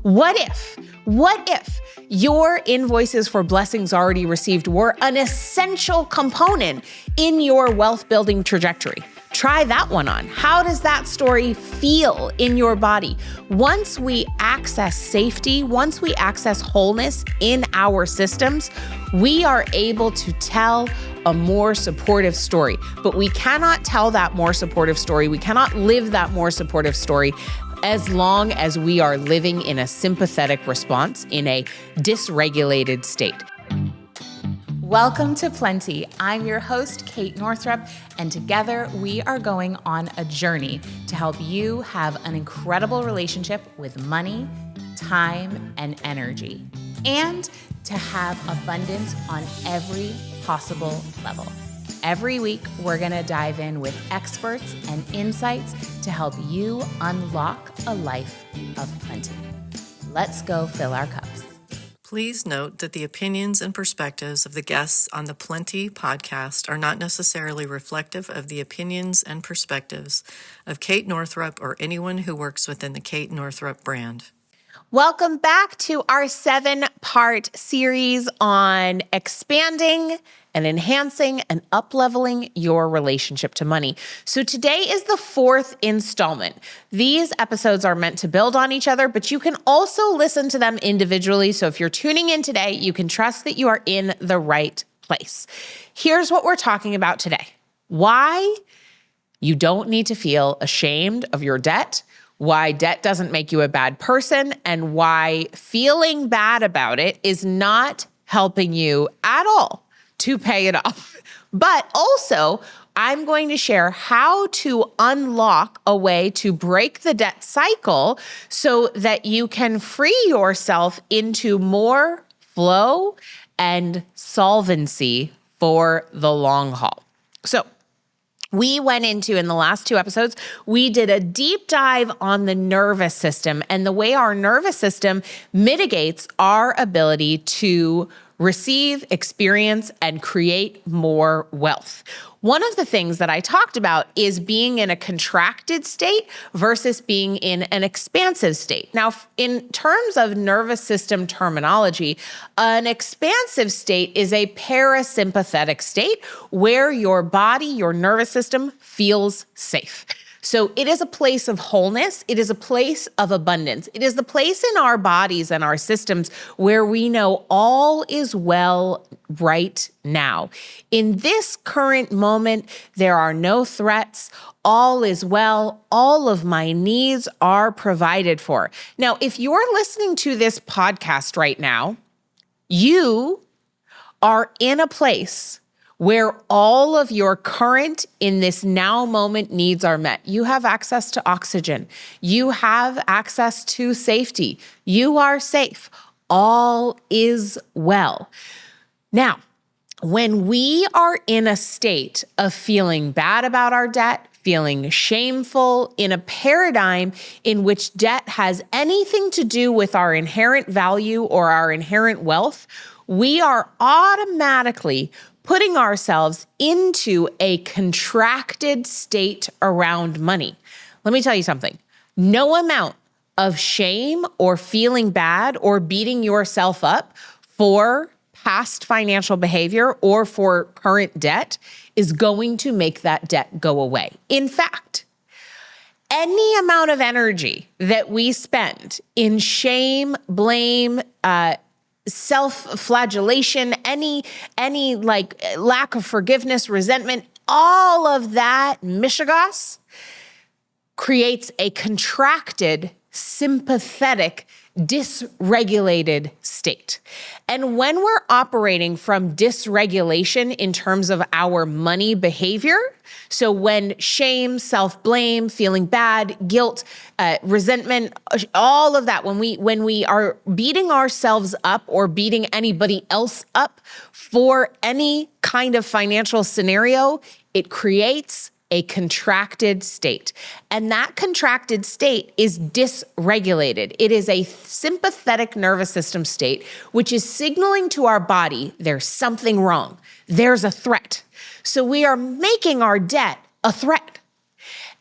What if your invoices for blessings already received were an essential component in your wealth building trajectory? Try that one on. How does that story feel in your body? Once we access safety, once we access wholeness in our systems, we are able to tell a more supportive story. But we cannot tell that more supportive story. We cannot live that more supportive story as long as we are living in a sympathetic response, in a dysregulated state. Welcome to Plenty. I'm your host, Kate Northrup, and together we are going on a journey to help you have an incredible relationship with money, time, and energy, and to have abundance on every possible level. Every week, we're going to dive in with experts and insights to help you unlock a life of plenty. Let's go fill our cups. Please note that the opinions and perspectives of the guests on the Plenty podcast are not necessarily reflective of the opinions and perspectives of Kate Northrup or anyone who works within the Kate Northrup brand. Welcome back to our 7-part series on expanding and enhancing and up-leveling your relationship to money. So today is the 4th installment. These episodes are meant to build on each other, but you can also listen to them individually. So if you're tuning in today, you can trust that you are in the right place. Here's what we're talking about today. Why you don't need to feel ashamed of your debt, why debt doesn't make you a bad person, and why feeling bad about it is not helping you at all to pay it off. But also, I'm going to share how to unlock a way to break the debt cycle so that you can free yourself into more flow and solvency for the long haul. So, we went into, in the last 2 episodes, we did a deep dive on the nervous system and the way our nervous system mitigates our ability to receive, experience, and create more wealth. One of the things that I talked about is being in a contracted state versus being in an expansive state. Now, in terms of nervous system terminology, an expansive state is a parasympathetic state where your body, your nervous system feels safe. So it is a place of wholeness. It is a place of abundance. It is the place in our bodies and our systems where we know all is well right now. In this current moment, there are no threats. All is well. All of my needs are provided for. Now, if you're listening to this podcast right now, you are in a place where all of your current, in this now moment, needs are met. You have access to oxygen. You have access to safety. You are safe. All is well. Now, when we are in a state of feeling bad about our debt, feeling shameful, in a paradigm in which debt has anything to do with our inherent value or our inherent wealth, we are automatically putting ourselves into a contracted state around money. Let me tell you something. No amount of shame or feeling bad or beating yourself up for past financial behavior or for current debt is going to make that debt go away. In fact, any amount of energy that we spend in shame, blame, self-flagellation, any lack of forgiveness, resentment, all of that mishigas creates a contracted, sympathetic, dysregulated state. And when we're operating from dysregulation in terms of our money behavior, so when shame, self-blame, feeling bad, guilt, resentment, all of that, when we are beating ourselves up or beating anybody else up for any kind of financial scenario, it creates a contracted state. And that contracted state is dysregulated. It is a sympathetic nervous system state, which is signaling to our body there's something wrong. There's a threat. So we are making our debt a threat.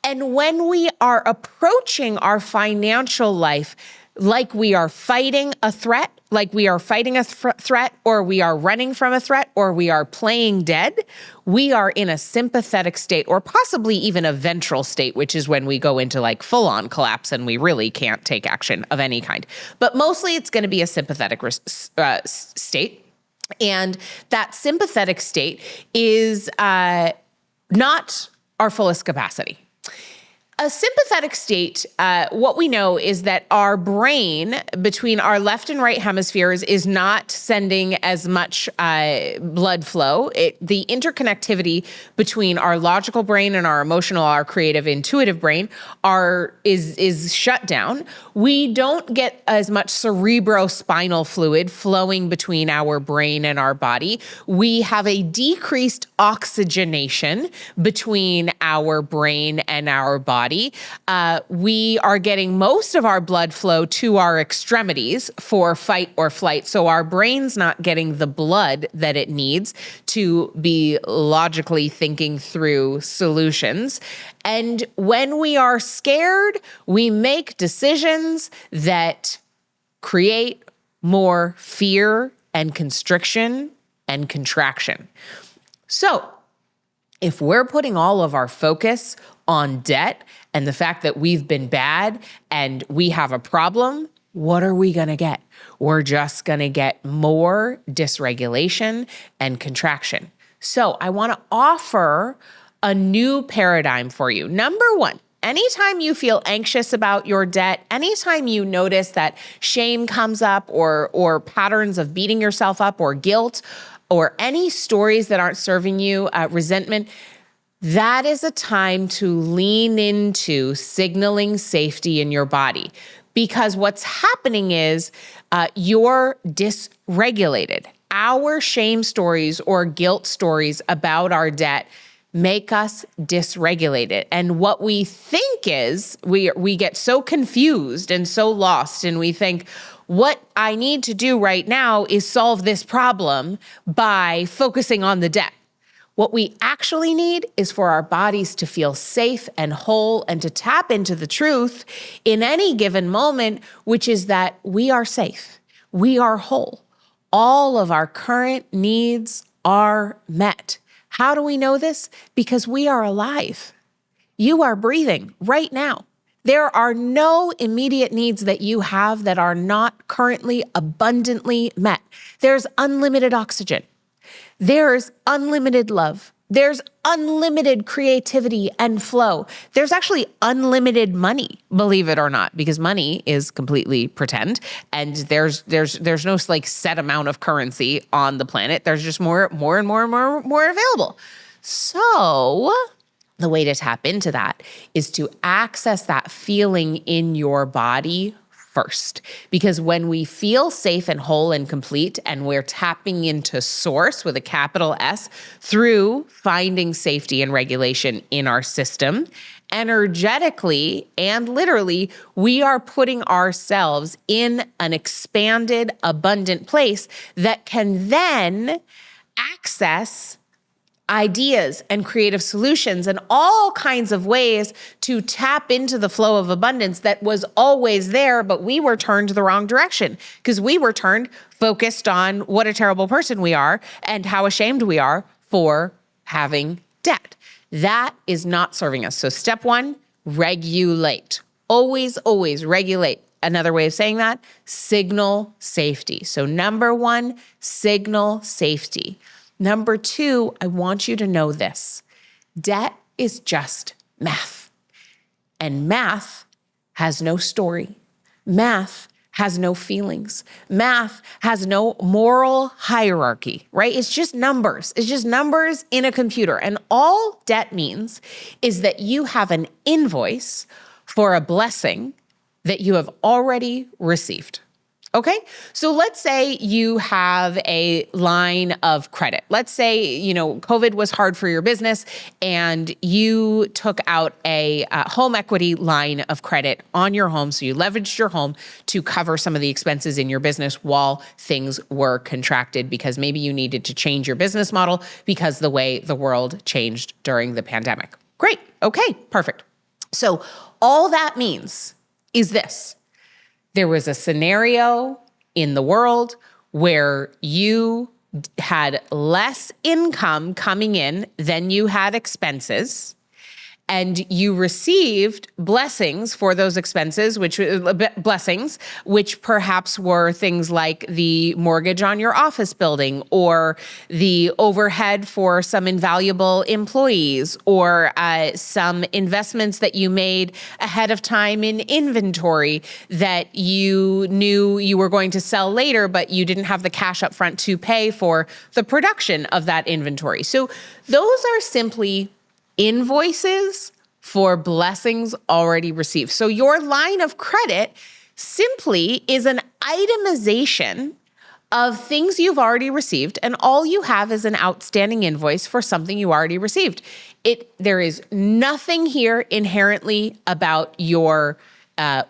And when we are approaching our financial life like we are fighting a threat, threat, or we are running from a threat, or we are playing dead, we are in a sympathetic state, or possibly even a ventral state, which is when we go into like full-on collapse and we really can't take action of any kind. But mostly it's going to be a sympathetic state. And that sympathetic state is not our fullest capacity. A sympathetic state, what we know is that our brain between our left and right hemispheres is not sending as much blood flow. The interconnectivity between our logical brain and our emotional, our creative, intuitive brain is shut down. We don't get as much cerebrospinal fluid flowing between our brain and our body. We have a decreased oxygenation between our brain and our body. We are getting most of our blood flow to our extremities for fight or flight. So our brain's not getting the blood that it needs to be logically thinking through solutions. And when we are scared, we make decisions that create more fear and constriction and contraction. So if we're putting all of our focus on debt and the fact that we've been bad and we have a problem, what are we going to get? We're just going to get more dysregulation and contraction. So I want to offer a new paradigm for you. Number one, anytime you feel anxious about your debt, anytime you notice that shame comes up or patterns of beating yourself up or guilt or any stories that aren't serving you, resentment, that is a time to lean into signaling safety in your body. Because what's happening is you're dysregulated. Our shame stories or guilt stories about our debt make us dysregulated. And what we think is, we get so confused and so lost, and we think, what I need to do right now is solve this problem by focusing on the debt. What we actually need is for our bodies to feel safe and whole and to tap into the truth in any given moment, which is that we are safe, we are whole. All of our current needs are met. How do we know this? Because we are alive. You are breathing right now. There are no immediate needs that you have that are not currently abundantly met. There's unlimited oxygen. There's unlimited love. There's unlimited creativity and flow. There's actually unlimited money, believe it or not, because money is completely pretend. And there's no like set amount of currency on the planet. There's just more available. So the way to tap into that is to access that feeling in your body first. Because when we feel safe and whole and complete, and we're tapping into source with a capital S through finding safety and regulation in our system, energetically and literally, we are putting ourselves in an expanded, abundant place that can then access ideas and creative solutions and all kinds of ways to tap into the flow of abundance that was always there, but we were turned the wrong direction because we were focused on what a terrible person we are and how ashamed we are for having debt. That is not serving us. So step one, regulate. Always, always regulate. Another way of saying that, signal safety. So number one, signal safety. Number two, I want you to know this. Debt is just math. And math has no story. Math has no feelings. Math has no moral hierarchy, right? It's just numbers. It's just numbers in a computer. And all debt means is that you have an invoice for a blessing that you have already received. Okay, so let's say you have a line of credit. Let's say, COVID was hard for your business and you took out a home equity line of credit on your home. So you leveraged your home to cover some of the expenses in your business while things were contracted because maybe you needed to change your business model because the way the world changed during the pandemic. Great. Okay, perfect. So all that means is this. there was a scenario in the world where you had less income coming in than you had expenses, and you received blessings for those expenses, which perhaps were things like the mortgage on your office building, or the overhead for some invaluable employees, or some investments that you made ahead of time in inventory that you knew you were going to sell later, but you didn't have the cash up front to pay for the production of that inventory. So those are simply invoices for blessings already received. So your line of credit simply is an itemization of things you've already received, and all you have is an outstanding invoice for something you already received. There is nothing here inherently about your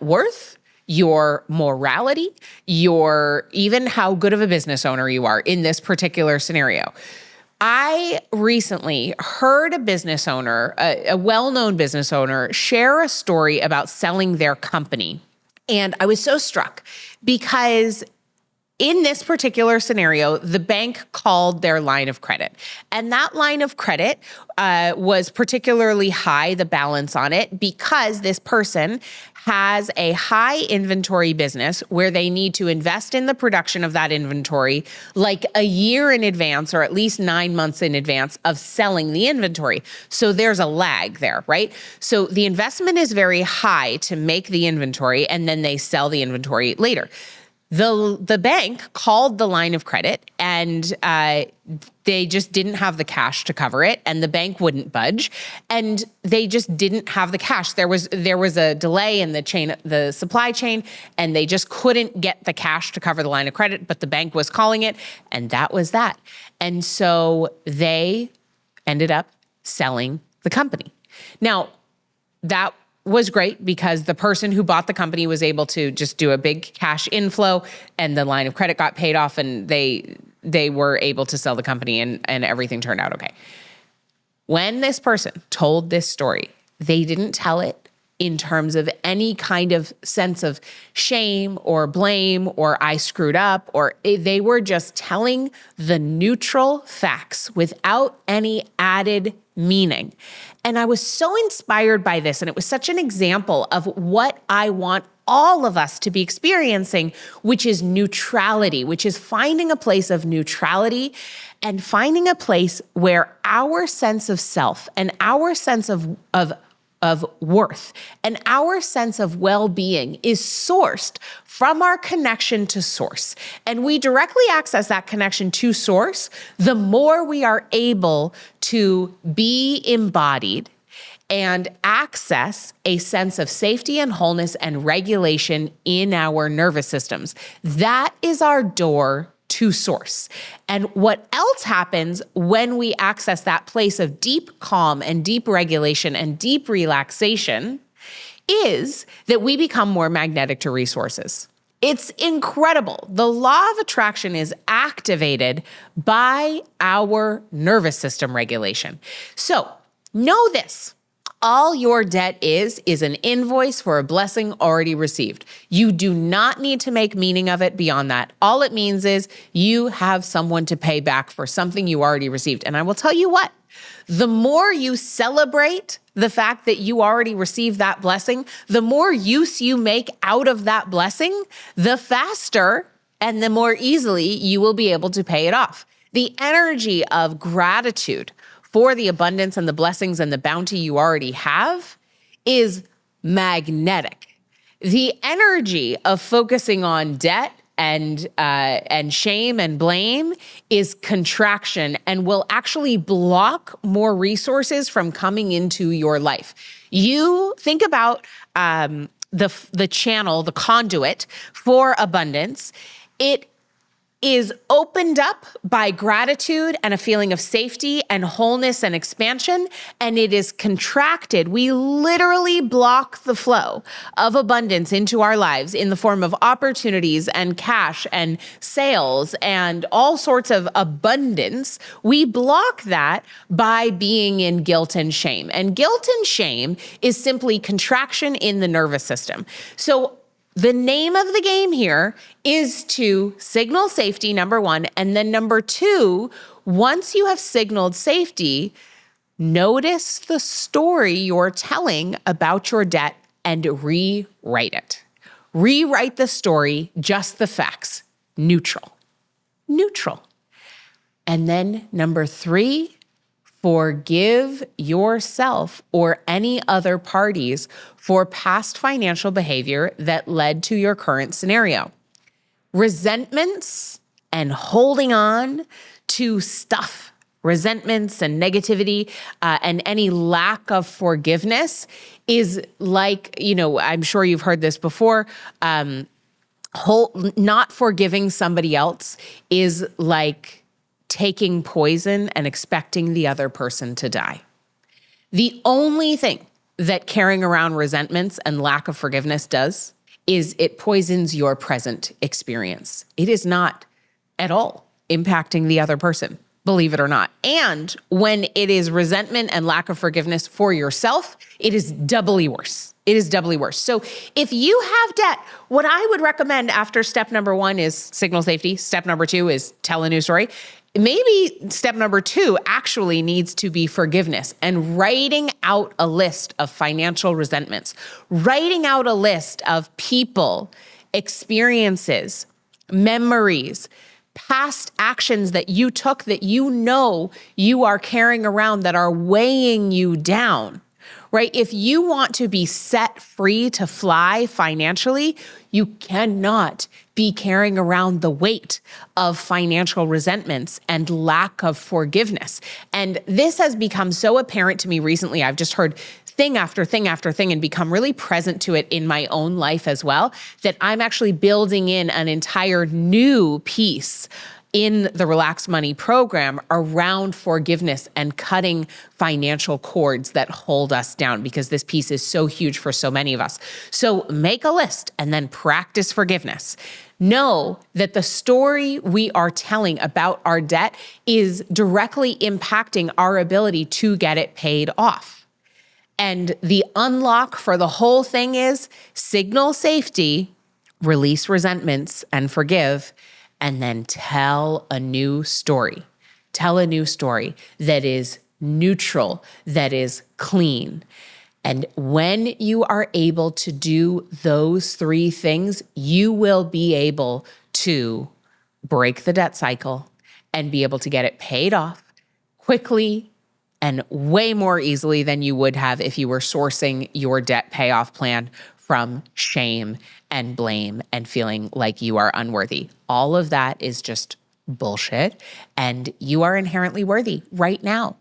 worth, your morality, your even how good of a business owner you are in this particular scenario. I recently heard a business owner, a well-known business owner, share a story about selling their company. And I was so struck because in this particular scenario, the bank called their line of credit. And that line of credit was particularly high, the balance on it, because this person has a high inventory business where they need to invest in the production of that inventory like a year in advance, or at least 9 months in advance of selling the inventory. So there's a lag there, right? So the investment is very high to make the inventory, and then they sell the inventory later. The bank called the line of credit, and they just didn't have the cash to cover it, and the bank wouldn't budge, and they just didn't have the cash. There was a delay in the supply chain, and they just couldn't get the cash to cover the line of credit, but the bank was calling it, and that was that. And so they ended up selling the company. Now, that was great because the person who bought the company was able to just do a big cash inflow, and the line of credit got paid off, and they were able to sell the company, and everything turned out okay. When this person told this story, they didn't tell it in terms of any kind of sense of shame or blame or I screwed up, or they were just telling the neutral facts without any added meaning. And I was so inspired by this, and it was such an example of what I want all of us to be experiencing, which is neutrality, which is finding a place of neutrality and finding a place where our sense of self and our sense of worth and our sense of well-being is sourced from our connection to source. And we directly access that connection to source, the more we are able to be embodied and access a sense of safety and wholeness and regulation in our nervous systems. That is our door to source. And what else happens when we access that place of deep calm and deep regulation and deep relaxation is that we become more magnetic to resources. It's incredible. The law of attraction is activated by our nervous system regulation. So know this. All your debt is an invoice for a blessing already received. You do not need to make meaning of it beyond that. All it means is you have someone to pay back for something you already received. And I will tell you what, the more you celebrate the fact that you already received that blessing, the more use you make out of that blessing, the faster and the more easily you will be able to pay it off. The energy of gratitude for the abundance and the blessings and the bounty you already have is magnetic. The energy of focusing on debt and shame and blame is contraction and will actually block more resources from coming into your life. You think about the channel, the conduit for abundance. It is opened up by gratitude and a feeling of safety and wholeness and expansion, and it is contracted. We literally block the flow of abundance into our lives in the form of opportunities and cash and sales and all sorts of abundance. We block that by being in guilt and shame. And guilt and shame is simply contraction in the nervous system. So The name of the game here is to signal safety, number one. And then number two, once you have signaled safety, notice the story you're telling about your debt and rewrite it. Rewrite the story, just the facts, neutral. And then number three, forgive yourself or any other parties for past financial behavior that led to your current scenario. Resentments and holding on to stuff, resentments and negativity, and any lack of forgiveness is like, I'm sure you've heard this before, not forgiving somebody else is like taking poison and expecting the other person to die. The only thing that carrying around resentments and lack of forgiveness does is it poisons your present experience. It is not at all impacting the other person, believe it or not. And when it is resentment and lack of forgiveness for yourself, it is doubly worse. So if you have debt, what I would recommend after step number one is signal safety. Step number two is tell a new story. Maybe step number two actually needs to be forgiveness and writing out a list of financial resentments, writing out a list of people, experiences, memories, past actions that you took that you are carrying around that are weighing you down. Right? If you want to be set free to fly financially, you cannot be carrying around the weight of financial resentments and lack of forgiveness. And this has become so apparent to me recently. I've just heard thing after thing after thing and become really present to it in my own life as well, that I'm actually building in an entire new piece in the Relaxed Money program around forgiveness and cutting financial cords that hold us down, because this piece is so huge for so many of us. So make a list and then practice forgiveness. Know that the story we are telling about our debt is directly impacting our ability to get it paid off. And the unlock for the whole thing is signal safety, release resentments, and forgive. And then tell a new story. Tell a new story that is neutral, that is clean. And when you are able to do those three things, you will be able to break the debt cycle and be able to get it paid off quickly and way more easily than you would have if you were sourcing your debt payoff plan from shame and blame and feeling like you are unworthy. All of that is just bullshit, and you are inherently worthy right now.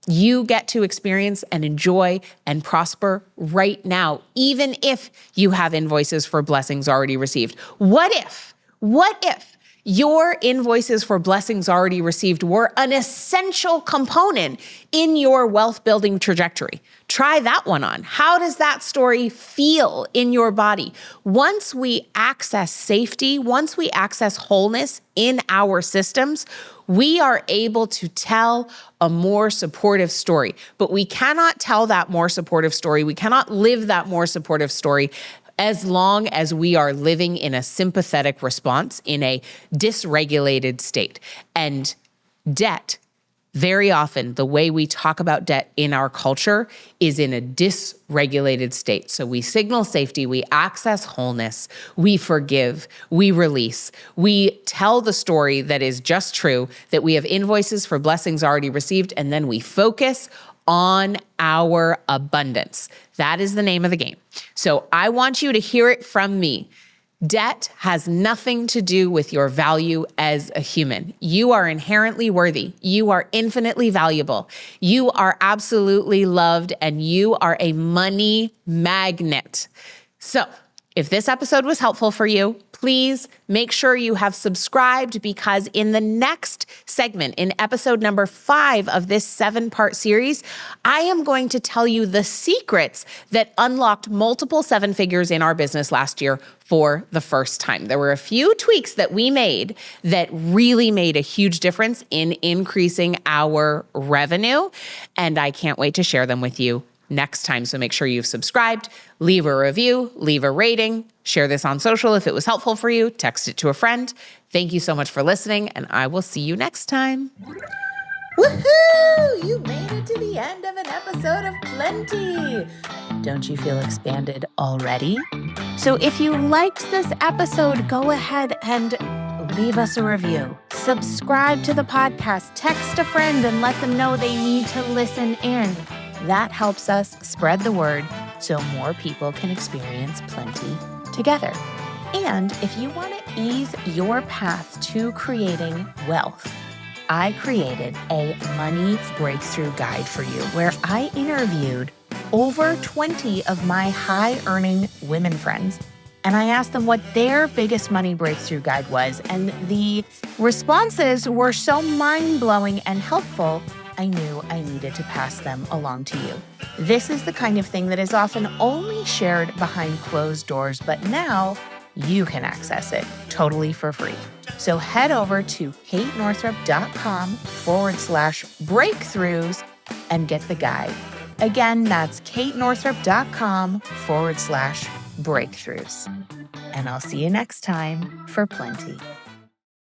You get to experience and enjoy and prosper right now, even if you have invoices for blessings already received. What if your invoices for blessings already received were an essential component in your wealth building trajectory? Try that one on. How does that story feel in your body? Once we access safety, once we access wholeness in our systems, we are able to tell a more supportive story. But we cannot tell that more supportive story. We cannot live that more supportive story as long as we are living in a sympathetic response, in a dysregulated state. And debt, very often, the way we talk about debt in our culture is in a dysregulated state. So we signal safety, we access wholeness, we forgive, we release, we tell the story that is just true, that we have invoices for blessings already received, and then we focus on our abundance. That is the name of the game. So I want you to hear it from me. Debt has nothing to do with your value as a human. You are inherently worthy. You are infinitely valuable. You are absolutely loved, and you are a money magnet. So if this episode was helpful for you, please make sure you have subscribed, because in the next segment, in episode number 5 of this 7-part series, I am going to tell you the secrets that unlocked multiple 7 figures in our business last year for the first time. There were a few tweaks that we made that really made a huge difference in increasing our revenue, and I can't wait to share them with you next time. So make sure you've subscribed, leave a review, leave a rating, share this on social if it was helpful for you, text it to a friend. Thank you so much for listening, and I will see you next time. Woohoo! You made it to the end of an episode of Plenty. Don't you feel expanded already? So if you liked this episode, go ahead and leave us a review. Subscribe to the podcast, text a friend and let them know they need to listen in. That helps us spread the word so more people can experience plenty together. And if you want to ease your path to creating wealth, I created a money breakthrough guide for you where I interviewed over 20 of my high-earning women friends, and I asked them what their biggest money breakthrough guide was, and the responses were so mind-blowing and helpful, I knew I needed to pass them along to you. This is the kind of thing that is often only shared behind closed doors, but now you can access it totally for free. So head over to katenorthrup.com/breakthroughs and get the guide. Again, that's katenorthrup.com/breakthroughs. And I'll see you next time for Plenty.